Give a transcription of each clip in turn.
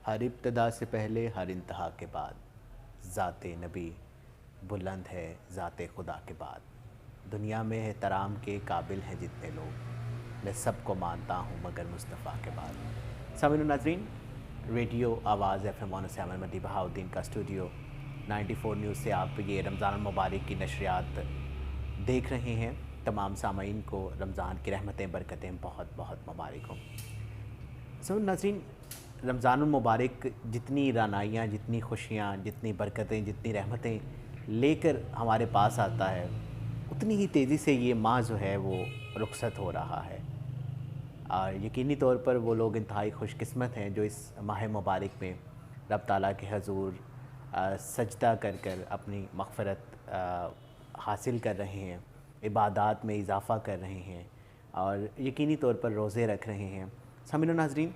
हर इब्तदा से पहले हर इंतहा के बाद ज़ाते नबी बुलंद है ज़ाते खुदा के बाद। दुनिया में एहतराम के काबिल हैं जितने लोग, मैं सबको मानता हूँ मगर मुस्तफ़ा के बाद। सामीन नाज़रीन, रेडियो आवाज़ FM 107 मदी बहाउद्दीन का स्टूडियो 94 न्यूज़ से आप ये रमज़ान मुबारक की नशरियात देख रहे हैं। तमाम सामीन को रमज़ान की रहमतें बरकतें बहुत बहुत मुबारक हों। सामीन नाज़रीन, रमज़ान मुबारक जितनी रानाइयाँ, जितनी खुशियाँ, जितनी बरकतें, जितनी रहमतें लेकर हमारे पास आता है, उतनी ही तेज़ी से ये माह जो है वो रुखसत हो रहा है। और यकीनी तौर पर वो लोग इंतहाई खुशकिस्मत हैं जो इस माह मुबारक में रब ताला के हजूर सजदा कर कर अपनी मग़फ़िरत हासिल कर रहे हैं, इबादात में इजाफ़ा कर रहे हैं और यकीनी तौर पर रोज़े रख रहे हैं। सामीन नाज़रीन,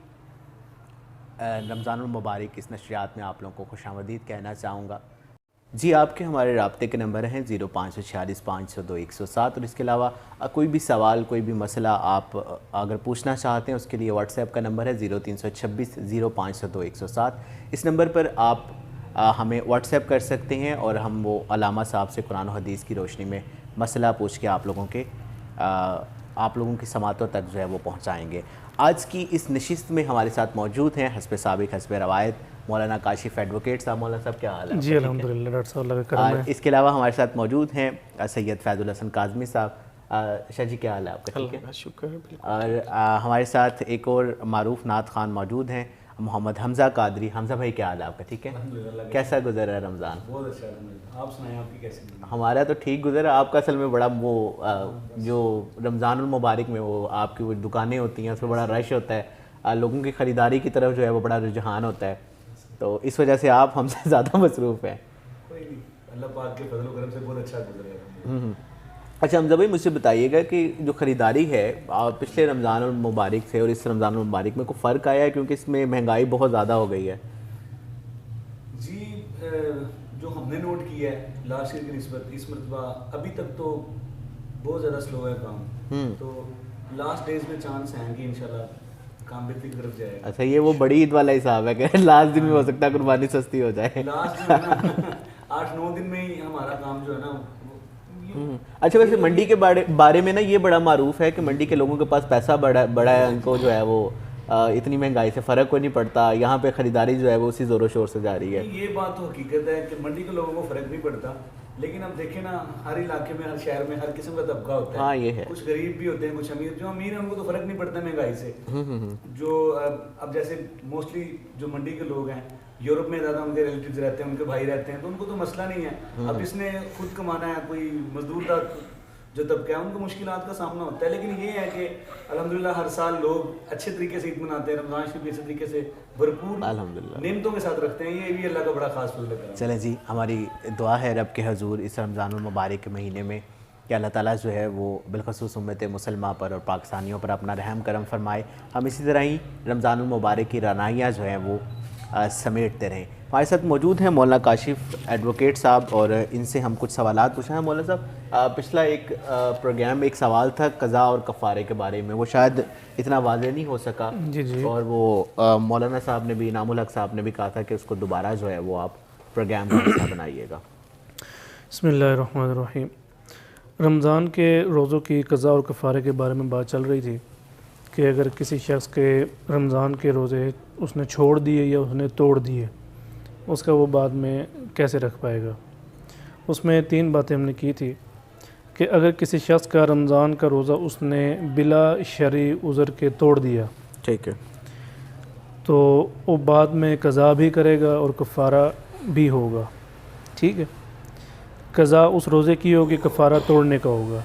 रमज़ानुल मुबारक इस नशरियात में आप लोगों को खुशामदीद कहना चाहूँगा। जी, आपके हमारे राब्ते के नंबर हैं 0546 502 107 और इसके अलावा कोई भी सवाल, कोई भी मसला आप अगर पूछना चाहते हैं उसके लिए व्हाट्सएप का नंबर है 0326 0502 107। इस नंबर पर आप हमें व्हाट्सएप कर सकते हैं और हम वो अलामा साहब से कुरान और हदीस की रोशनी में मसला पूछ के आप लोगों की समातों तक जो है वो पहुँचाएँगे। आज की इस नशिस्त में हमारे साथ मौजूद हैं हस्ब साबिक़ हस्ब रवायत मौलाना काशिफ़ एडवोकेट साहब। मौलाना साहब क्या हाल है? जी अल्हम्दुलिल्लाह, डॉक्टर साहब लगा करम है। इसके अलावा हमारे साथ मौजूद हैं सैयद फैज़ुल हसन काज़मी साहब। शाह जी क्या हाल है आपका? ठीक है, शुक्र है। और हमारे साथ एक और मारूफ नात खान मौजूद हैं मोहम्मद हमज़ा कादरी। हमज़ा भाई क्या हाल है आपका? ठीक है, कैसा गुजरा है रमज़ान? बहुत अच्छा, आप सुनाएं, आपकी कैसी? हमारा तो ठीक गुजरा। आपका असल में बड़ा वो जो रमज़ानुल मुबारक में वो आपकी वो दुकानें होती हैं उसमें बड़ा रश होता है, लोगों की ख़रीदारी की तरफ जो है वो बड़ा रुझान होता है, तो इस वजह से आप हमसे ज़्यादा मसरूफ़ हैं। कोई नहीं, अल्लाह पाक के फजल करम से बहुत अच्छा गुजरा। अच्छा हमज़ा भाई, मुझसे बताइएगा कि जो ख़रीदारी है पिछले रमज़ान मुबारक से और इस रमज़ान मुबारक में कोई फ़र्क आया है, क्योंकि इसमें महंगाई बहुत ज़्यादा हो गई है? जी, जो हमने नोट किया है लास्ट ईयर की निस्बत इस मरतबा अभी तक तो बहुत ज़्यादा स्लो है काम। तो लास्ट डेज में चांस हैं कि इंशाल्लाह काम बेहतरी की तरफ जाएगा। अच्छा, ये वो बड़ी ईद वाला हिसाब है कि लास्ट दिन में हो सकता है कुर्बानी सस्ती हो जाए। लास्ट में 8-9 दिन में ही हमारा काम जो है ना। अच्छा, वैसे मंडी के बारे में ना ये बड़ा मारूफ है कि मंडी के लोगों के पास पैसा बड़ा है, उनको जो है वो इतनी महंगाई से फ़र्क कोई नहीं पड़ता। यहाँ पे ख़रीदारी जो है वो उसी ज़ोरों शोर से जा रही है। ये बात तो हकीकत है कि मंडी के लोगों को फ़र्क नहीं पड़ता, लेकिन अब देखें ना, हर इलाके में, हर शहर में हर किस्म का तबका होता है। हाँ, ये है। कुछ गरीब भी होते हैं, कुछ अमीर। जो अमीर है उनको तो फ़र्क नहीं पड़ता महंगाई से। जो अब जैसे मोस्टली जो मंडी के लोग हैं, यूरोप में ज़्यादा उनके रिलेटिव्स रहते हैं, उनके भाई रहते हैं, तो उनको तो मसला नहीं है। अब इसने खुद कमाना है, कोई मजदूर का जो तबका है उनको मुश्किलात का सामना होता है। लेकिन ये है कि अल्हम्दुलिल्लाह हर साल लोग अच्छे तरीके से ईद मनाते हैं, रमज़ान शरीफ इसी तरीके से भरपूर अल्हम्दुलिल्लाह नेमतों के साथ रखते हैं। ये भी अल्लाह का बड़ा खास फजल है। चलें जी, हमारी दुआ है रब के हजूर इस रमज़ानुल मुबारक के महीने में कि अल्लाह ताला जो है वो बिलखसूस उम्मत मुसलमा पर और पाकिस्तानियों पर अपना रहम करम फरमाए। हम इसी तरह ही रमज़ानुल मुबारक की रानाइयाँ जो हैं वो समेटते रहें। हमारे साथ मौजूद हैं मौलाना काशिफ़ एडवोकेट साहब और इनसे हम कुछ सवालात पूछना है। मौलाना साहब, पिछला एक प्रोग्राम में एक सवाल था क़ज़ा और कफ़ारे के बारे में, वो शायद इतना वाज़ेह नहीं हो सका। जी। और वो मौलाना साहब ने भी, इनामुल हक साहब ने भी कहा था कि उसको दोबारा जो है वो आप प्रोग्राम का हिस्सा बनाइएगा। बिस्मिल्लाहिर्रहमानिर्रहीम। रमज़ान के रोज़ों की क़ज़ा और कफ़ारे के बारे में बात चल रही थी कि अगर किसी शख्स के रमज़ान के रोज़े उसने छोड़ दिए या उसने तोड़ दिए, उसका वो बाद में कैसे रख पाएगा। उसमें 3 बातें हमने की थी कि अगर किसी शख्स का रमज़ान का रोज़ा उसने बिला शरई उज़र के तोड़ दिया, ठीक है, तो वो बाद में क़ज़ा भी करेगा और कफ़ारा भी होगा। ठीक है, क़ज़ा उस रोज़े की होगी, कफ़ारा तोड़ने का होगा,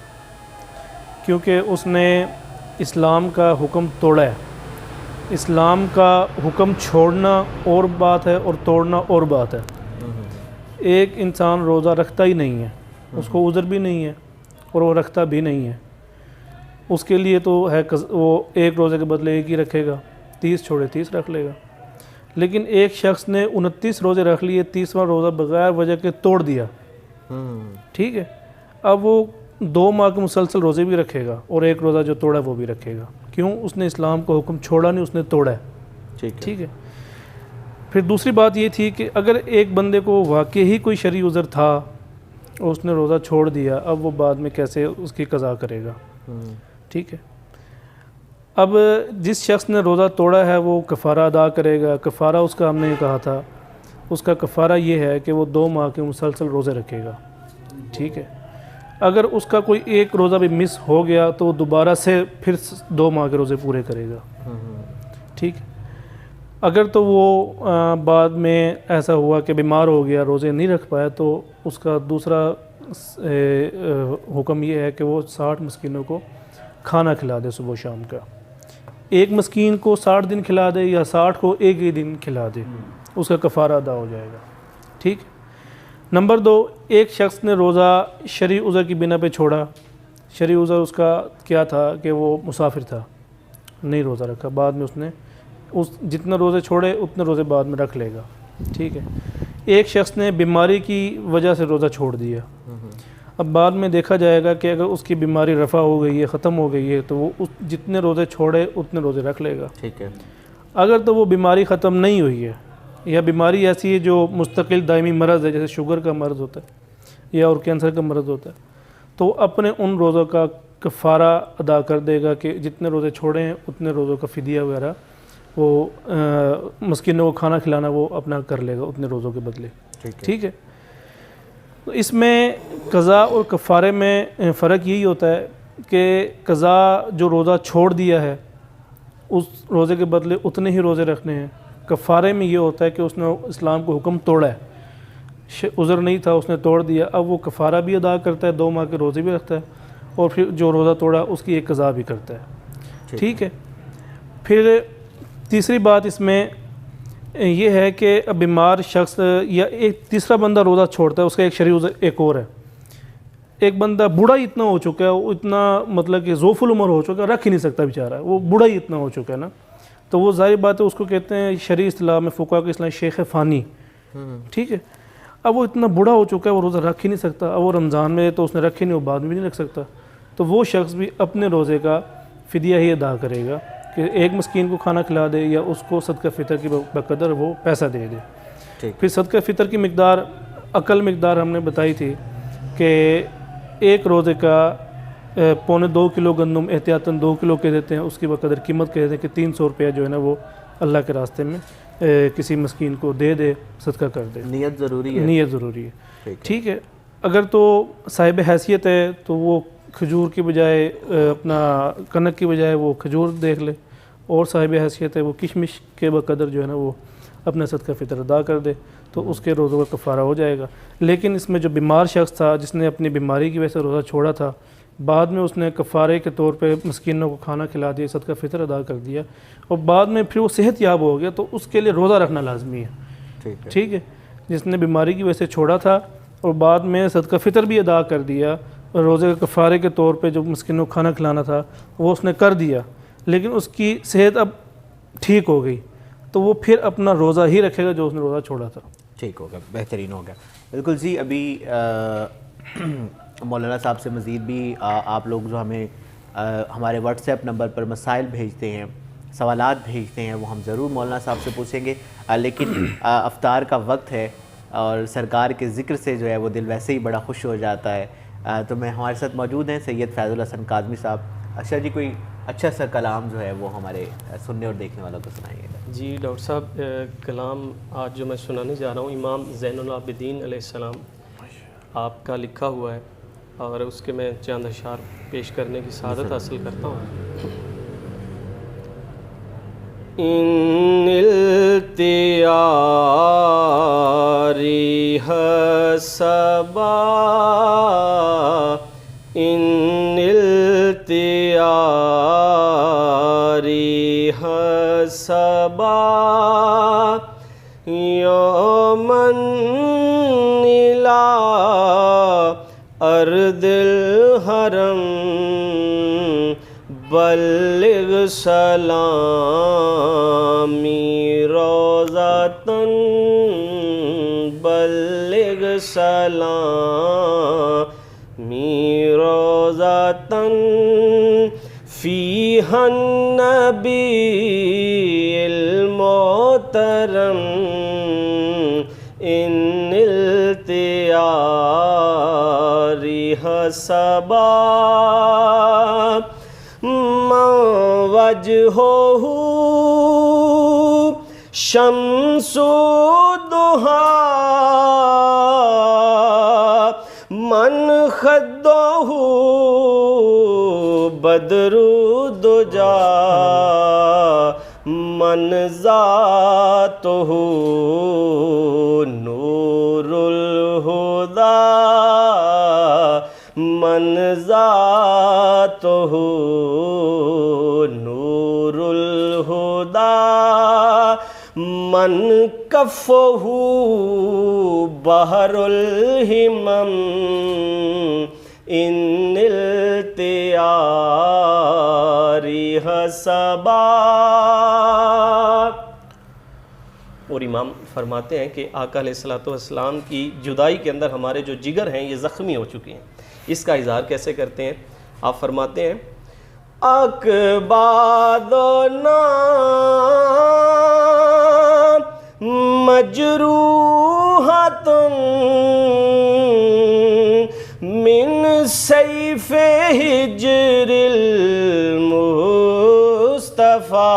क्योंकि उसने इस्लाम का हुक्म तोड़ा है। इस्लाम का हुक्म छोड़ना और बात है और तोड़ना और बात है। एक इंसान रोज़ा रखता ही नहीं है, उसको उज़र भी नहीं है और वो रखता भी नहीं है, उसके लिए तो है वो एक रोज़े के बदले एक ही रखेगा, 30 छोड़े 30 रख लेगा। लेकिन एक शख्स ने 29 रोज़े रख लिए, 30वां रोज़ा बग़ैर वजह के तोड़ दिया, ठीक है, अब वो 2 माह के मुसलसल रोज़े भी रखेगा और एक रोज़ा जो तोड़ा वो भी रखेगा। क्यों? उसने इस्लाम का हुक्म छोड़ा नहीं, उसने तोड़ा है। ठीक है। फिर दूसरी बात ये थी कि अगर एक बंदे को वाकई ही कोई शरई उज़र था और उसने रोज़ा छोड़ दिया, अब वो बाद में कैसे उसकी कज़ा करेगा। ठीक है, अब जिस शख्स ने रोज़ा तोड़ा है वो कफ़ारा अदा करेगा। कफ़ारा उसका हमने ये कहा था, उसका कफ़ारा ये है कि वो 2 माह के मुसलसल रोज़े रखेगा। ठीक है, अगर उसका कोई एक रोज़ा भी मिस हो गया तो दोबारा से फिर 2 माह के रोज़े पूरे करेगा। ठीक है, अगर तो वो बाद में ऐसा हुआ कि बीमार हो गया, रोज़े नहीं रख पाया, तो उसका दूसरा हुक्म ये है कि वो 60 मस्कीनों को खाना खिला दे सुबह शाम का। एक मस्कीन को 60 दिन खिला दे या 60 को एक ही दिन खिला दे, उसका कफ़ारा अदा हो जाएगा। ठीक। नंबर 2, एक शख्स ने रोज़ा शरई उज़र की बिना पे छोड़ा। शरई उज़र उसका क्या था कि वो मुसाफिर था, नहीं रोज़ा रखा, बाद में उसने उस जितने रोज़े छोड़े उतने रोज़े बाद में रख लेगा। ठीक है, एक शख्स ने बीमारी की वजह से रोज़ा छोड़ दिया। अब बाद में देखा जाएगा कि अगर उसकी बीमारी रफ़ा हो गई है, ख़त्म हो गई है, तो वो उस जितने रोज़े छोड़े उतने रोज़े रख लेगा। ठीक है, अगर तो वो बीमारी ख़त्म नहीं हुई है या बीमारी ऐसी है जो मुस्तकिल दायमी मर्ज़ है, जैसे शुगर का मर्ज़ होता है या और कैंसर का मर्ज़ होता है, तो अपने उन रोज़ों का कफ़ारा अदा कर देगा कि जितने रोज़े छोड़े हैं उतने रोज़ों का फ़िदिया वगैरह वो मस्कीनों को खाना खिलाना वो अपना कर लेगा उतने रोज़ों के बदले। ठीक है, तो इसमें कज़ा और कफ़ारे में फ़र्क यही होता है कि कज़ा जो रोज़ा छोड़ दिया है उस रोज़े के बदले उतने ही रोज़े रखने हैं। कफ़ारे में ये होता है कि उसने इस्लाम को हुक्म तोड़ा है, उज़र नहीं था उसने तोड़ दिया, अब वो कफ़ारा भी अदा करता है, 2 माह के रोज़े भी रखता है और फिर जो रोज़ा तोड़ा उसकी एक कज़ा भी करता है। ठीक है, फिर तीसरी बात इसमें ये है कि बीमार शख्स या एक तीसरा बंदा रोज़ा छोड़ता है, उसका एक शरई उज़र एक और है। एक बंदा बूढ़ा ही इतना हो चुका है, वो इतना मतलब कि ज़ोफ़ुल उम्र हो चुका है, रख ही नहीं सकता बेचारा, वो बूढ़ा ही इतना हो चुका है ना, तो वो ज़ाहिर बात है उसको कहते हैं शरई इस्लाम में फ़ुक़हा के इस्लाम शेख फ़ानी। ठीक है, अब वो इतना बूढ़ा हो चुका है, वो रोज़ा रख ही नहीं सकता। अब वो रमज़ान में तो उसने रखे नहीं, वो बाद में भी नहीं रख सकता, तो वो शख्स भी अपने रोज़े का फ़िदिया ही अदा करेगा कि एक मस्कीन को खाना खिला दे या उसको सदका फ़ितर की बकदर वो पैसा दे दे। फिर सदका फ़ितर की मिक़दार अकल मिक़दार हमने बताई थी कि एक रोज़े का 1.25 किलो गंदम एहतियातन 2 किलो के देते हैं, उसकी बकदर कीमत कह देते हैं कि 300 रुपया जो है ना वो अल्लाह के रास्ते में किसी मस्कीन को दे दे, सदका कर दे। नियत ज़रूरी है, नियत ज़रूरी है। ठीक है, अगर तो साहिब हैसियत है तो वो खजूर की बजाय अपना कनक की बजाय वो खजूर देख ले, और साहिब हैसियत है वो किशमिश के बकदर जो है ना वो अपना सदका फ़ितर अदा कर दे, तो उसके रोज़ों का कफ़ारा हो जाएगा। लेकिन इसमें जो बीमार शख्स था जिसने अपनी बीमारी की वजह से रोज़ा छोड़ा था, बाद में उसने कफ़ारे के तौर पे मस्कीनों को खाना खिला दिया, सदका फ़ितर अदा कर दिया, और बाद में फिर वो सेहत याब हो गया, तो उसके लिए रोज़ा रखना लाजमी है। ठीक है, जिसने बीमारी की वजह से छोड़ा था और बाद में सदका फ़ितर भी अदा कर दिया और रोज़े के कफ़ारे के तौर पे जो मस्कीनों को खाना खिलाना था वो उसने कर दिया, लेकिन उसकी सेहत अब ठीक हो गई, तो वो फिर अपना रोज़ा ही रखेगा जो उसने रोज़ा छोड़ा था। ठीक होगा, बेहतरीन हो गया। बिल्कुल जी, अभी मौलाना साहब से मज़ीद भी आप लोग जो हमें हमारे व्हाट्सएप नंबर पर मसाइल भेजते हैं, सवालात भेजते हैं, वो हम ज़रूर मौलाना साहब से पूछेंगे। लेकिन अफ्तार का वक्त है और सरकार के ज़िक्र से जो है वो दिल वैसे ही बड़ा खुश हो जाता है। तो मैं हमारे साथ मौजूद हैं सैयद फैज़ुल हसन काज़मी साहब। अच्छा जी, कोई अच्छा सा कलाम जो है वो हमारे सुनने और देखने वालों को सुनाइएगा। जी डॉक्टर साहब, कलाम आज जो मैं सुनाने जा रहा हूँ इमाम ज़ैनुल आबिदीन अलैहिस्सलाम आपका लिखा हुआ है, और उसके मैं चंद अशार पेश करने की सआदत हासिल करता हूँ। इल्तियारी हसबा इल्तियारी हसबा यौमन निला अर्दिल हरम बल्लिग सलामी रोज़ातन बल्लिग सलामी रोज़ातन फ़ीहन नबील मौत मोहतरम इन इल्तियारी हसबा वजहो शम्सु दुहा मन खद्दहु बदरु दुजा मन ज़ातुहु नूरुल हुदा मन ज़ातुहु नूरुल हुदा मन कफ़हु बहरुल हिमम इन इल्तियारी हसबा। और इमाम फरमाते हैं कि आका अलैहिस्सलातु वस्सलाम की जुदाई के अंदर हमारे जो जिगर हैं ये ज़ख्मी हो चुके हैं। इसका इज़हार कैसे करते हैं? आप फरमाते हैं अकबादना मजरूहतुन मिन सैफ़े हिज्रिल मुस्तफ़ा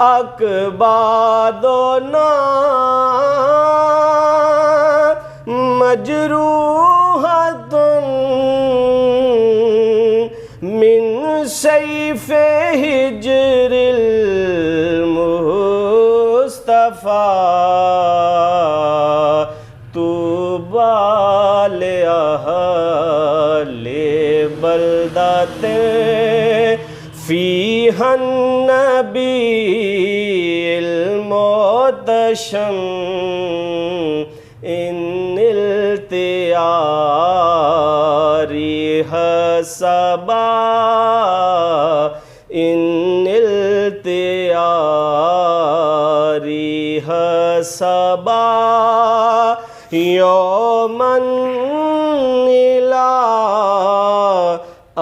अकबादना मजरूहतुन मिन सैफ़े हिज्रिल मुस्तफ़ा तूबा ले अहले बलदते फ़ीहन नबील मोतशम इन इल्तियारी हसबा इन इल्तियारी हसबा यौमन इला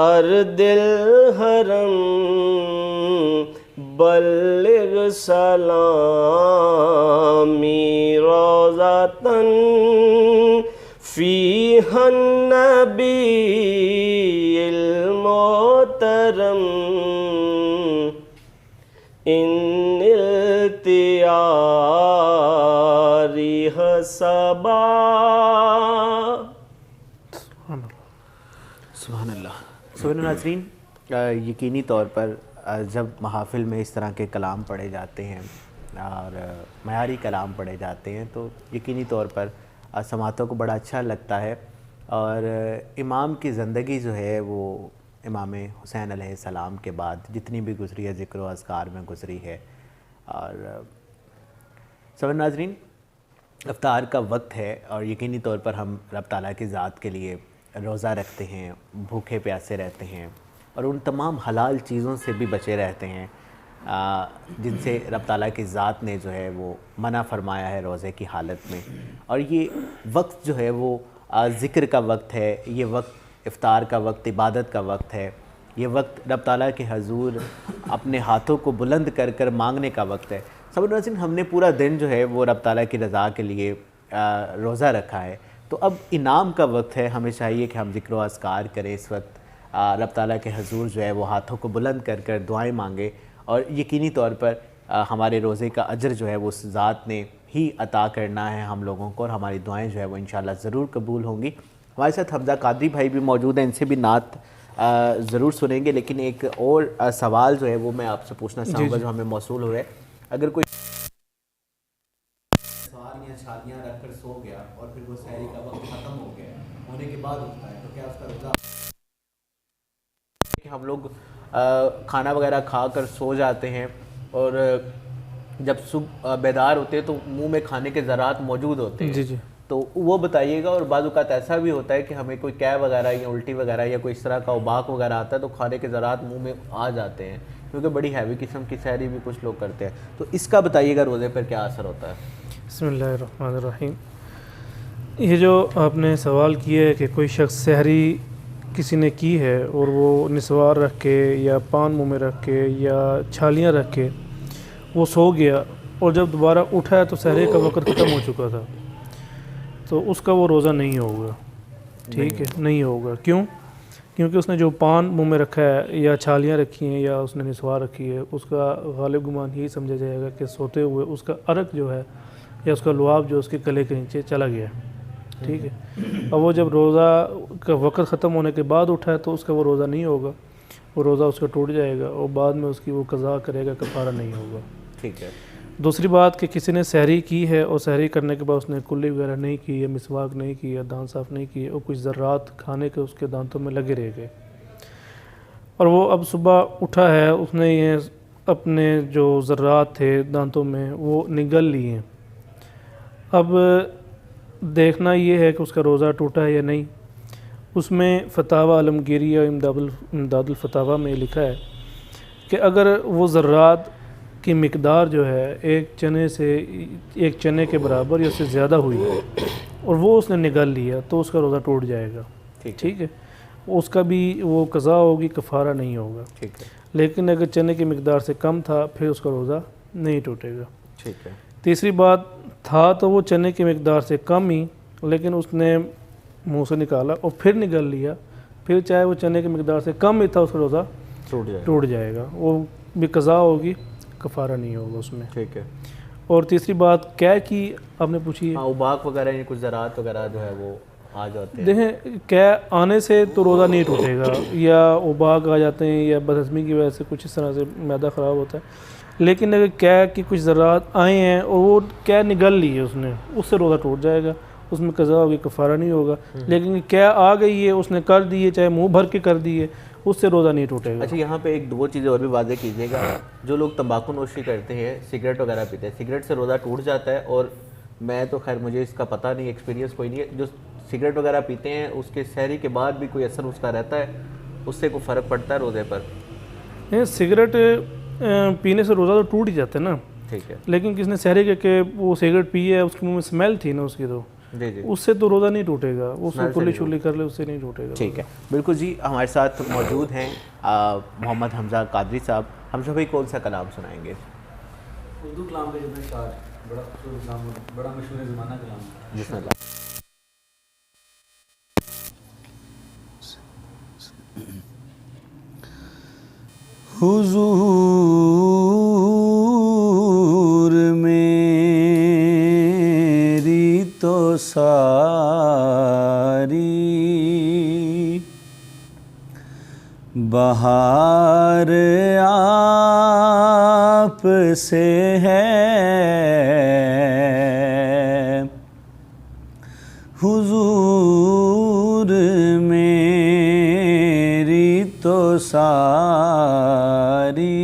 अर्दिल हरम बल्लिग सलामी रोज़तन फ़ीहन नबील मोहतरम इन इल्तियारी हसबा। सुभान अल्लाह। सुभान नाज़रीन, यकीनी तौर पर जब महाफ़िल में इस तरह के कलाम पढ़े जाते हैं और मयारी कलाम पढ़े जाते हैं तो यकीनी तौर पर समातों को बड़ा अच्छा लगता है। और इमाम की ज़िंदगी जो है वो इमाम हुसैन अलैहिस्सलाम के बाद जितनी भी गुज़री है ज़िक्र व अज़कार में गुज़री है। और सब नाज़रीन, इफ्तार का वक्त है और यकीनी तौर पर हम रब ताला की ज़ात के लिए रोज़ा रखते हैं, भूखे प्यासे रहते हैं और उन तमाम हलाल चीज़ों से भी बचे रहते हैं जिनसे रब ताला की ज़ात ने जो है वो मना फरमाया है रोज़े की हालत में। और ये वक्त जो है वो ज़िक्र का वक्त है, ये वक्त इफ्तार का वक्त, इबादत का वक्त है, ये वक्त रब ताला के हजूर अपने हाथों को बुलंद कर कर मांगने का वक्त है। सब नाज़रीन, हमने पूरा दिन जो है वो रब ताला की रज़ा के लिए रोज़ा रखा है, तो अब इनाम का वक्त है। हमें चाहिए कि हम ज़िक्र व अज़कार करें इस वक्त, रब ताला के हजूर जो है वो हाथों को बुलंद कर कर दुआएँ मांगे और यकीनी तौर पर हमारे रोज़े का अजर जो है वो उस ज़ात ने ही अता करना है हम लोगों को और हमारी दुआएं जो है वो इंशाल्लाह ज़रूर कबूल होंगी। हमारे साथ हमज़ा कादरी भाई भी मौजूद हैं, इनसे भी नात ज़रूर सुनेंगे, लेकिन एक और सवाल जो है वो मैं आपसे पूछना चाहूँगा जो हमें मौसूल हो रहा है। अगर कोई सवाल या छालियाँ रख कर सो गया और फिर वो सहरी का वक्त ख़त्म हो गया होने के बाद उठता है, तो क्या उसका रोज़ा? हम लोग खाना वगैरह खा कर सो जाते हैं और जब सुबह बेदार होते हैं तो मुंह में खाने के ज़रात मौजूद होते हैं। जी जी। तो वो बताइएगा। और बाज़ औक़ात ऐसा भी होता है कि हमें कोई कैब वगैरह या उल्टी वगैरह या कोई इस तरह का उबाक वगैरह आता है तो खाने के ज़रात मुंह में आ जाते हैं, क्योंकि बड़ी हैवी किस्म की सहरी भी कुछ लोग करते हैं। तो इसका बताइएगा रोज़े पर क्या असर होता है? बिस्मिल्लाहिर्रहमानिर्रहीम। ये जो आपने सवाल किया है कि कोई शख्स सहरी किसी ने की है और वो निस्वार रख के या पान मुंह में रख के या छालियाँ रख के वो सो गया और जब दोबारा उठा तो सहरे का वक़्त ख़त्म हो चुका था, तो उसका वो रोज़ा नहीं होगा। ठीक है, नहीं होगा। क्यों? क्योंकि उसने जो पान मुंह में रखा है या छालियाँ रखी हैं या उसने निस्वार रखी है, उसका गालिब गुमान यही समझा जाएगा कि सोते हुए उसका अर्क जो है या उसका लुआब जो उसके गले के नीचे चला गया। ठीक है, अब वो जब रोज़ा का वक़्त ख़त्म होने के बाद उठा है तो उसका वो रोज़ा नहीं होगा, वो रोज़ा उसका टूट जाएगा और बाद में उसकी वो कज़ा करेगा, कफ़ारा नहीं होगा। ठीक है। दूसरी बात कि किसी ने सहरी की है और सहरी करने के बाद उसने कुल्ली वगैरह नहीं की या मिसवाक नहीं की या दांत साफ़ नहीं किए और कुछ ज़र्रात खाने के उसके दांतों में लगे रह गए और वो अब सुबह उठा है, उसने ये अपने जो ज़र्रात थे दांतों में वो निगल लिए। अब देखना ये है कि उसका रोज़ा टूटा है या नहीं। उसमें फतावा आलमगीरी या इमदादुल फतावा में लिखा है कि अगर वो ज़र्रात की मिकदार जो है एक चने के बराबर या उससे ज़्यादा हुई और वो उसने निगल लिया तो उसका रोज़ा टूट जाएगा। ठीक है, उसका भी वो कज़ा होगी, कफ़ारा नहीं होगा। ठीक है। लेकिन अगर चने की मिकदार से कम था फिर उसका रोज़ा नहीं टूटेगा। ठीक है। तीसरी बात, था तो वो चने की मिकदार से कम ही, लेकिन उसने मुंह से निकाला और फिर निगल लिया, फिर चाहे वो चने की मिकदार से कम ही था उसका रोज़ा टूट जाएगा। वो भी कज़ा होगी, कफ़ारा नहीं होगा उसमें। ठीक है। और तीसरी बात क्या की आपने पूछी है? हाँ, उबाक वगैरह या कुछ ज़रात वगैरह जो है वो आ जाते हैं। देखें, क्या आने से तो रोज़ा नहीं टूटेगा, या उबाक आ जाते हैं या बदहज़मी की वजह से कुछ इस तरह से मैदा ख़राब होता है, लेकिन अगर क्या कि कुछ ज़रात आए हैं और वो क्या निगल ली है उसने, उससे रोज़ा टूट जाएगा, उसमें कज़ा होगी, कफ़ारा नहीं होगा। लेकिन क्या आ गई है, उसने कर दी है, चाहे मुँह भर के कर दी है, उससे रोज़ा नहीं टूटेगा। अच्छा, यहाँ पे एक दो चीज़ें और भी वाज़ेह कीजिएगा। जो लोग तंबाकू नोशी करते हैं, सिगरेट वगैरह पीते हैं, सिगरेट से रोज़ा टूट जाता है। और मैं तो खैर मुझे इसका पता नहीं, एक्सपीरियंस कोई नहीं है। जो सिगरेट वगैरह पीते हैं उसके सहरी के बाद भी कोई असर उसका रहता है, उससे कोई फ़र्क पड़ता है रोज़े पर? नहीं, सिगरेट पीने से रोज़ा तो टूट ही जाता है ना। ठीक है। लेकिन किसने सहरी करके वो सिगरेट पी है, उसके मुँह में स्मेल थी ना उसकी, तो जी जी, उससे तो रोज़ा नहीं टूटेगा। उसको स्मेल से कुल्ली नहीं शुल्ली कर ले, उससे नहीं टूटेगा। ठीक है, बिल्कुल जी। हमारे साथ मौजूद हैं मोहम्मद हमज़ा कादरी साहब। हम सभी कौन सा कलाम सुनाएंगे? उर्दू कलाम का जो है शार, बड़ा खूबसूरत कलाम, बड़ा मशहूर ज़माना कलाम। बिस्मिल्लाह। हुजूर मेरी तो सारी बहार आप से है। हुजूर मेरी तो सारी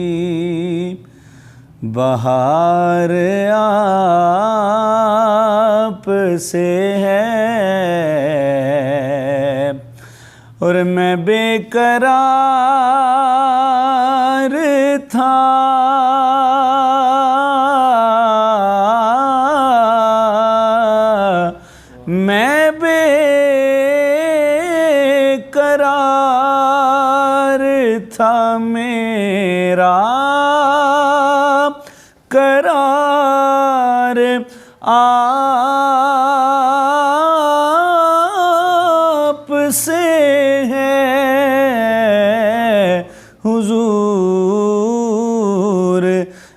बहार आप से है। और मैं बेकरार था, मैं बेकरार था, मेरा करार आप से है। हुजूर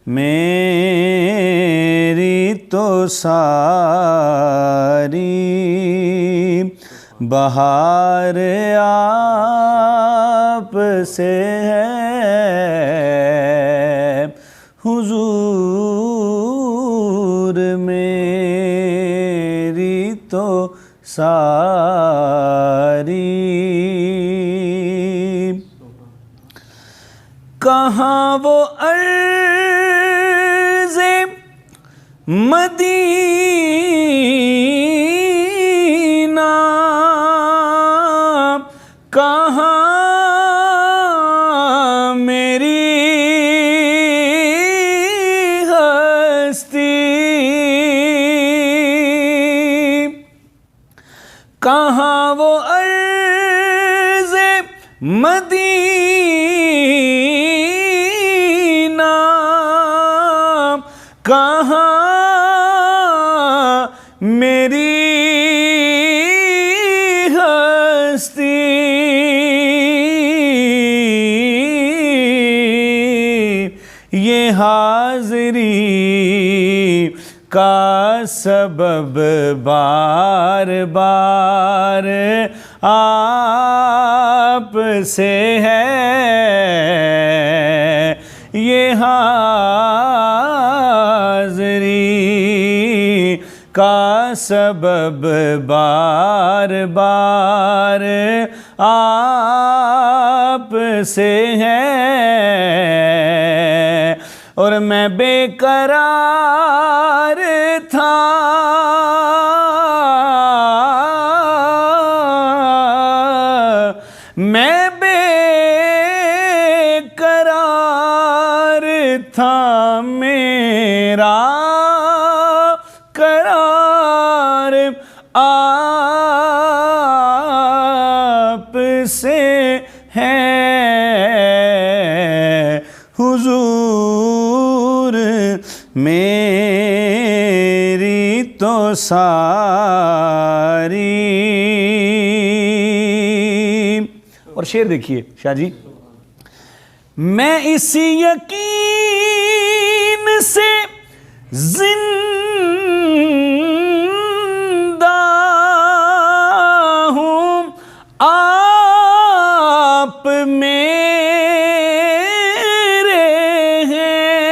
मेरी तो सारी बहार आप से है। हुजूर मेरी तो सारी। कहाँ वो अर्ज़े मदीना, कहाँ मेरी हस्ती, कहाँ वो अर्ज़े मदीना कहाँ मेरी हस्ती, ये हाज़री का सबब बार बार आप से है, ये हाज़री का सबब बार बार आप से है, और मैं बेकरार था मैं बेकरार था, मेरा करार आप से है, हुजूर मेरी तो सारी। और शेर देखिए शाह जी, मैं इस यकीन से जिंदा हूँ, आप मेरे हैं,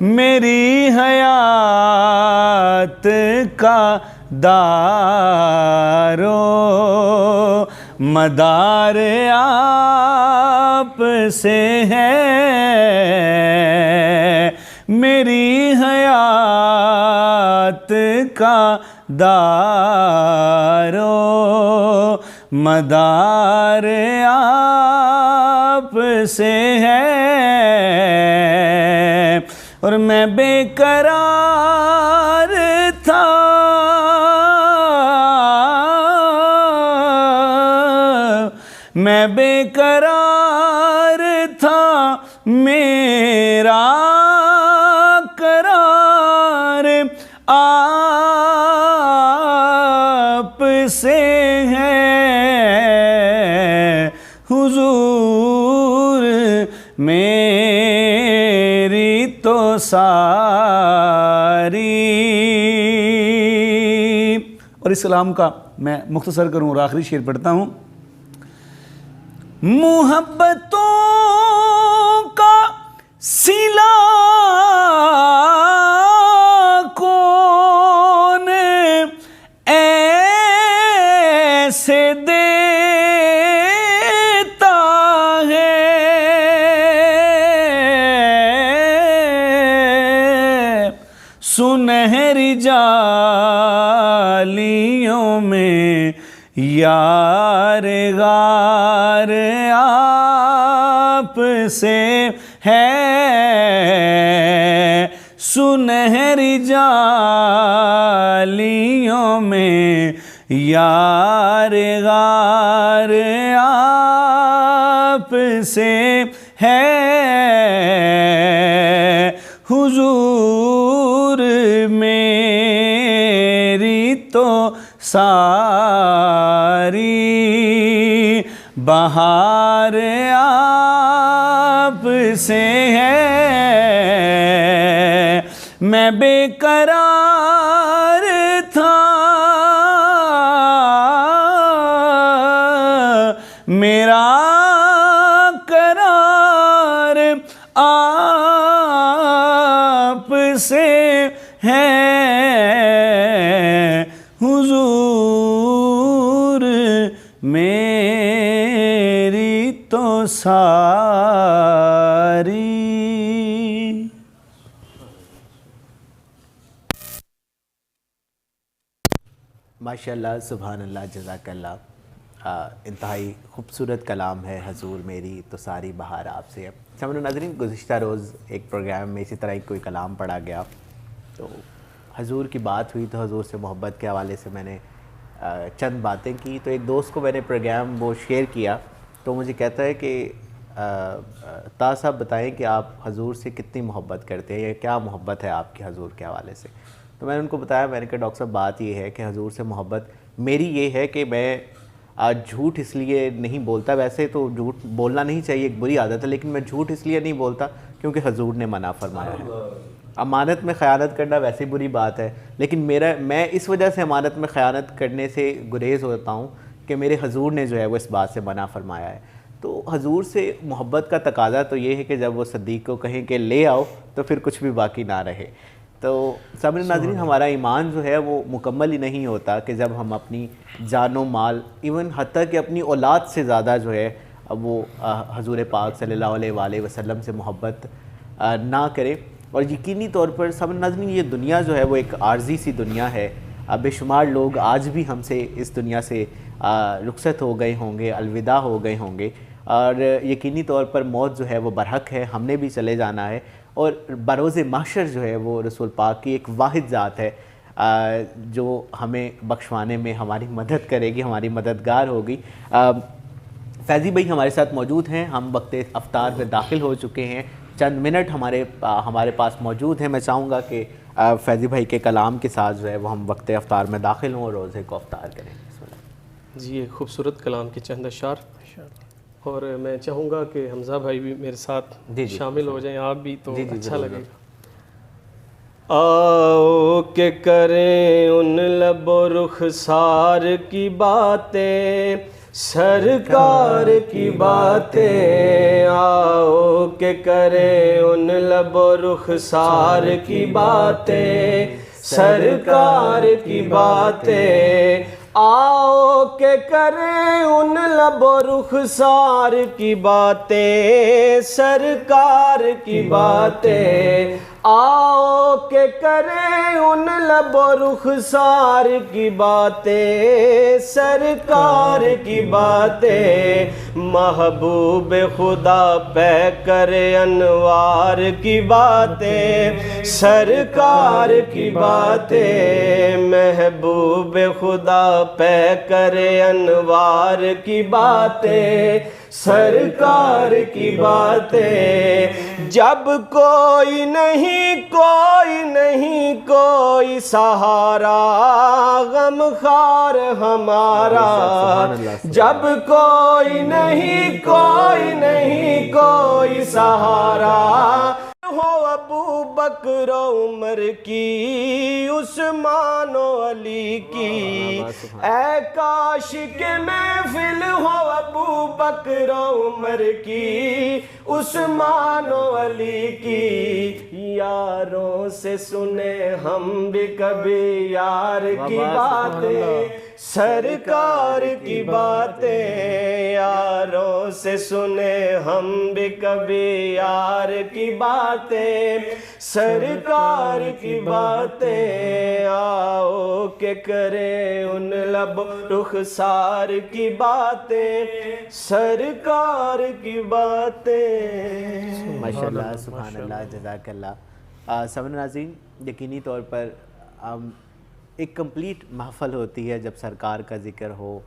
मेरी हयात का दारो मदार आप से है, मेरी हयात का दारो मदार आप से है, और मैं बेकरार था मैं बेकरार था, मेरा करार आप से है, हुजूर मेरी तो सारी। और इस कलाम का मैं मुख्तसर करूँ और आखिरी शेर पढ़ता हूँ। मुहब्बतों का सिला कौन ऐसे देता है, सुनहरी जालियों में यार गार आप से है, सुनहरी जालियों में यार गार आप से है, हुजूर मेरी तो सारी बहार आप से है, मैं बेकरार था, मेरा करार आप से है, हुजूर मेरी तो सारी। माशाअल्लाह, सुभानअल्लाह, जज़ाकल्लाह। इंतहाई खूबसूरत कलाम है, हजूर मेरी तो सारी बहार आपसे है। समझो नाज़रीन, गुज़िश्ता रोज़ एक प्रोग्राम में इसी तरह कोई कलाम पढ़ा गया, तो हजूर की बात हुई, तो हजूर से मोहब्बत के हवाले से मैंने चंद बातें की, तो एक दोस्त को मैंने प्रोग्राम वो शेयर किया, तो मुझे कहता है कि ताज साहब बताएं कि आप हजूर से कितनी मोहब्बत करते हैं या क्या मोहब्बत है आपकी हजूर के हवाले से। तो मैंने उनको बताया, मैंने कहा डॉक्टर साहब बात ये है कि हजूर से मोहब्बत मेरी ये है कि मैं आज झूठ इसलिए नहीं बोलता, वैसे तो झूठ बोलना नहीं चाहिए, एक बुरी आदत है, लेकिन मैं झूठ इसलिए नहीं बोलता क्योंकि हजूर ने मना फरमाया है। अमानत में ख़यानत करना वैसे बुरी बात है, लेकिन मैं इस वजह से अमानत में ख़यानत करने से गुरेज़ होता हूँ कि मेरे हजूर ने जो है वो इस बात से मना फरमाया है। तो हजूर से मोहब्बत का तकाज़ा तो ये है कि जब वो सदीक़ को कहें कि ले आओ तो फिर कुछ भी बाकी ना रहे। तो सामने नाज़रीन, हमारा ईमान जो है वो मुकम्मल ही नहीं होता कि जब हम अपनी जानो माल, इवन हत्ता कि अपनी औलाद से ज़्यादा जो है अब वो हजूर पाक सल्लल्लाहु अलैहि वसल्लम से मोहब्बत ना करें। और यकीनी तौर पर सामने नाज़रीन, ये दुनिया जो है वो एक आर्जी सी दुनिया है। बेशुमार लोग आज भी हमसे इस दुनिया से रुखसत हो गए होंगे, अलविदा हो गए होंगे, और यकीनी तौर पर मौत जो है वो बरहक है, हमने भी चले जाना है। और बरोज़े महशर जो है वो रसूल पाक की एक वाहिद ज़ात है जो हमें बख्शवाने में हमारी मदद करेगी, हमारी मददगार होगी। फैज़ी भाई हमारे साथ मौजूद हैं, हम वक्त अफ्तार में दाखिल हो चुके हैं, चंद मिनट हमारे पास मौजूद हैं। मैं चाहूँगा कि फैज़ी भाई के कलाम के साथ जो है वो हम वक्त अफ्तार में दाखिल हों और रोज़े को अफ्तार करें। जी, ये खूबसूरत कलाम के चंद अशार, और मैं चाहूँगा कि हमज़ा भाई भी मेरे साथ शामिल हो जाएं, आप भी, तो अच्छा लगेगा। आओ के करें उन लबो रुखसार की बातें, सरकार की बातें। आओ के करें उन लबो रुखसार की बातें, सरकार की बातें। आओ के करें उन लबो रुखसार की बातें, सरकार की बातें। आओ के करें उन लबो रुखसार की बातें, सरकार की बातें। महबूब खुदा पे करे अनवार की बातें, सरकार की बातें। महबूब खुदा पे करे अनवार की बातें, सरकार की बातें। जब कोई नहीं कोई सहारा, गमखार हमारा। जब कोई नहीं कोई सहारा हो, अबू बकर उमर की, उस्मान अली की। ऐ काश के महफिल हो अबू बकर उमर की, उस्मान अली की। यारों से सुने हम भी कभी यार की बातें, सरकार की बातें। यारों से सुने हम भी कभी यार की बातें, सरकार की बातें। आओ के करें उन लब रुखसार की बातें, सरकार की बातें। माशाअल्लाह, सुभानअल्लाह, जज़ाकल्लाह। समन नाज़रीन, यकीनी तौर पर एक कंप्लीट महफ़ल होती है जब सरकार का ज़िक्र हो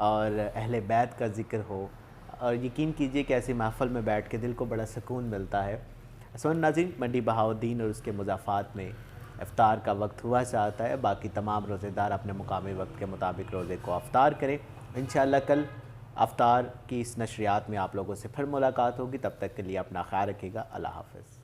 और अहले बैत का ज़िक्र हो, और यकीन कीजिए कि ऐसी महफ़ल में बैठ के दिल को बड़ा सुकून मिलता है। समन नाज़रीन, मंडी बहाउद्दीन और उसके मुज़ाफ़ात में इफ्तार का वक्त हुआ चाहता है। बाकी तमाम रोज़ेदार अपने मुकामी वक्त के मुताबिक रोज़े को अफ्तार करें। इंशाअल्लाह कल अफ्तार की इस नशरियात में आप लोगों से फिर मुलाकात होगी। तब तक के लिए अपना ख्याल रखिएगा। अल्लाह हाफ़िज़।